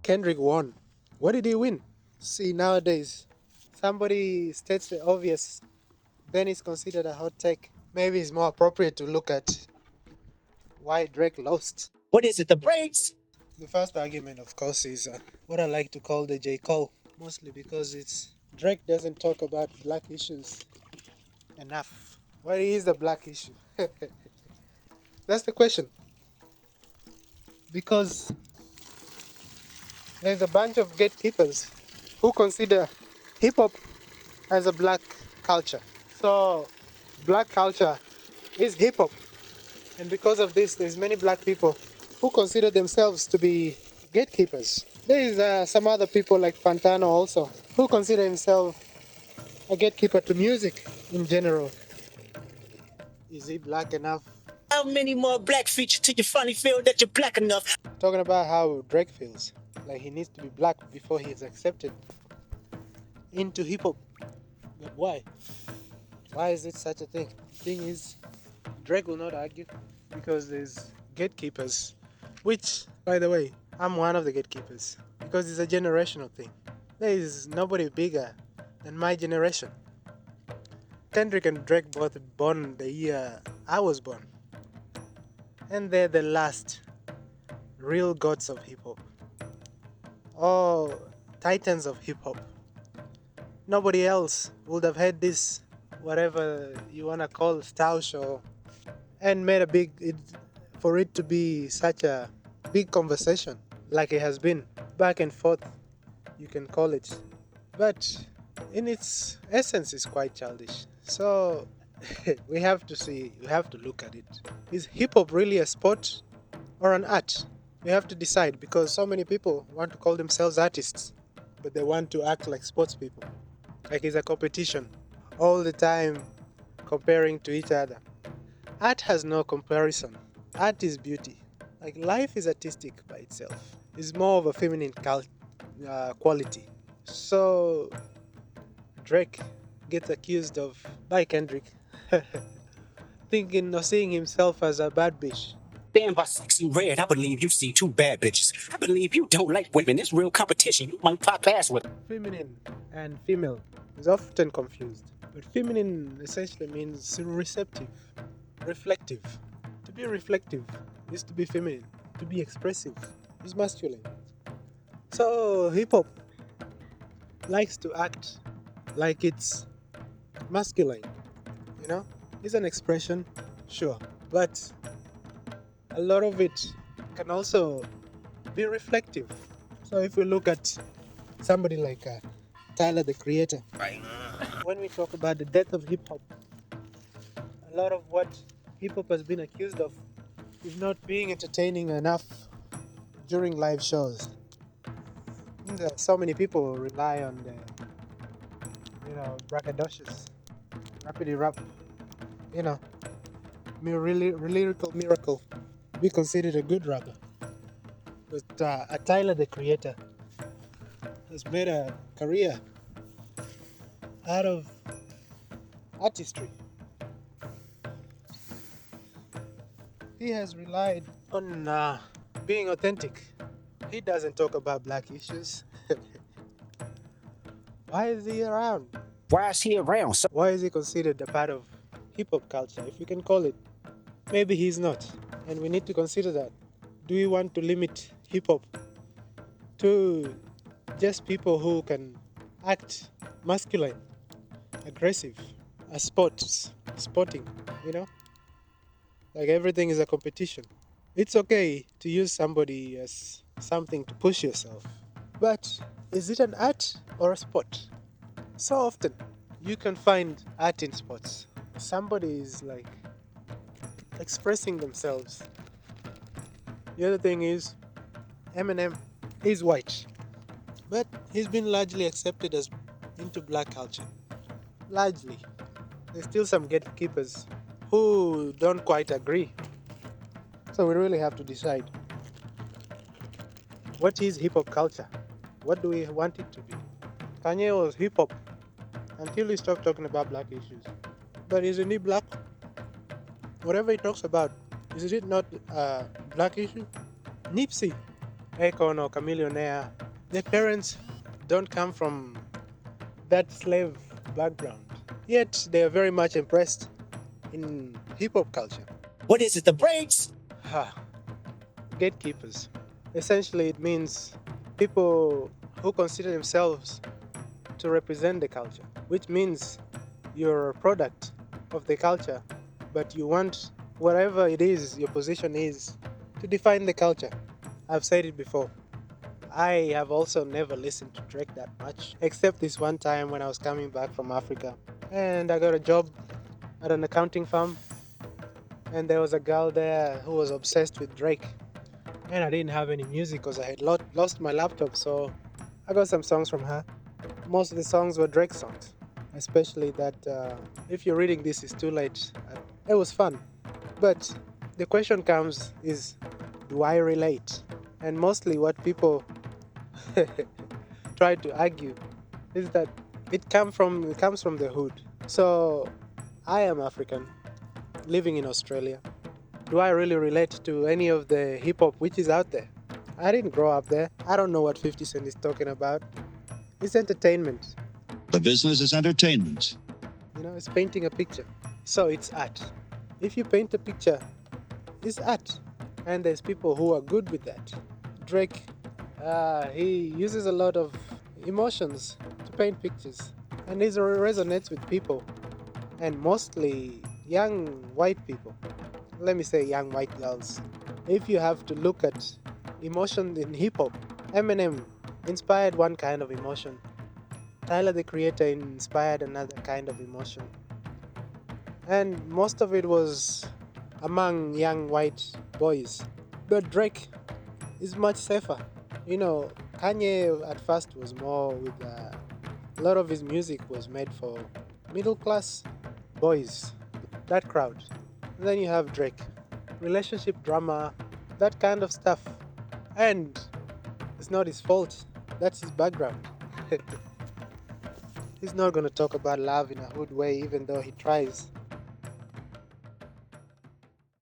Kendrick won. What did he win? See, nowadays, somebody states the obvious, then it's considered a hot take. Maybe it's more appropriate to look at why Drake lost. What is it, the brakes? The first argument, of course, is what I like to call the J. Cole, mostly because it's Drake doesn't talk about black issues enough. What is the black issue? That's the question. Because there's a bunch of gatekeepers who consider hip hop as a black culture. So, black culture is hip hop. And because of this, there's many black people who consider themselves to be gatekeepers. There is some other people like Fantano also, who consider himself a gatekeeper to music in general. Is he black enough? How many more black features till you finally feel that you're black enough? Talking about how Drake feels, like he needs to be black before he is accepted into hip hop. But why? Why is it such a thing? Thing is, Drake will not argue because there's gatekeepers, which, by the way, I'm one of the gatekeepers because it's a generational thing. There is nobody bigger than my generation. Kendrick and Drake both born the year I was born, and they're the last real gods of hip hop. Oh, titans of hip hop. Nobody else would have had this, whatever you wanna call style show, and made a for it to be such a big conversation like it has been back and forth, you can call it. But in its essence, it's quite childish. So we have to look at it. Is hip hop really a sport or an art? We have to decide because so many people want to call themselves artists, but they want to act like sports people. Like it's a competition all the time comparing to each other. Art has no comparison. Art is beauty. Like life is artistic by itself. It's more of a feminine quality. So Drake gets accused of by Kendrick thinking or seeing himself as a bad bitch. Damn, by sexy red, I believe you see two bad bitches. I believe you don't like women. It's real competition. You might pop ass with. Feminine and female is often confused. But feminine essentially means receptive, reflective. To be reflective is to be feminine. To be expressive is masculine. So hip hop likes to act like it's masculine. You know, it's an expression, sure, but a lot of it can also be reflective. So if we look at somebody like Tyler the Creator, when we talk about the death of hip hop, a lot of what hip hop has been accused of is not being entertaining enough during live shows. So many people rely on the, braggadocious, rapidly rap, you know, lyrical miracle. Be considered a good rapper. But Tyler the Creator has made a career out of artistry. He has relied on being authentic. He doesn't talk about black issues. Why is he around? Why is he around? So Why is he considered a part of hip hop culture, if you can call it? Maybe he's not. And we need to consider that. Do we want to limit hip hop to just people who can act masculine, aggressive, as sporting, you know? Like everything is a competition. It's okay to use somebody as something to push yourself. But is it an art or a sport? So often you can find art in sports. Somebody is like expressing themselves. The other thing is Eminem is white, but he's been largely accepted as into black culture. Largely. There's still some gatekeepers who don't quite agree. So we really have to decide, what is hip hop culture? What do we want it to be? Kanye was hip hop until he stopped talking about black issues. But isn't he black? Whatever he talks about, is it not a black issue? Nipsey Akon or Chameleonaire, their parents don't come from that slave background. Yet they are very much impressed in hip hop culture. What is it, the breaks? Ha, gatekeepers. Essentially, it means people who consider themselves to represent the culture, which means you're a product of the culture, but you want whatever it is your position is to define the culture. I've said it before. I have also never listened to Drake that much, except this one time when I was coming back from Africa and I got a job at an accounting firm, and there was a girl there who was obsessed with Drake. And I didn't have any music because I had lost my laptop, so I got some songs from her. Most of the songs were Drake songs, especially that If You're Reading This Is Too Late. It was fun. But the question comes is, do I relate? And mostly what people try to argue is that it comes from the hood. So I am African, living in Australia. Do I really relate to any of the hip hop which is out there? I didn't grow up there. I don't know what 50 Cent is talking about. It's entertainment. The business is entertainment. It's painting a picture. So it's art. If you paint a picture, it's art. And there's people who are good with that. Drake, he uses a lot of emotions to paint pictures. And it resonates with people. And mostly young white people. Let me say young white girls. If you have to look at emotion in hip hop, Eminem inspired one kind of emotion. Tyler the Creator inspired another kind of emotion. And most of it was among young white boys. But Drake is much safer. Kanye at first was more with a lot of his music was made for middle class boys, that crowd. And then you have Drake, relationship drama, that kind of stuff. And it's not his fault, that's his background. He's not going to talk about love in a hood way, even though he tries.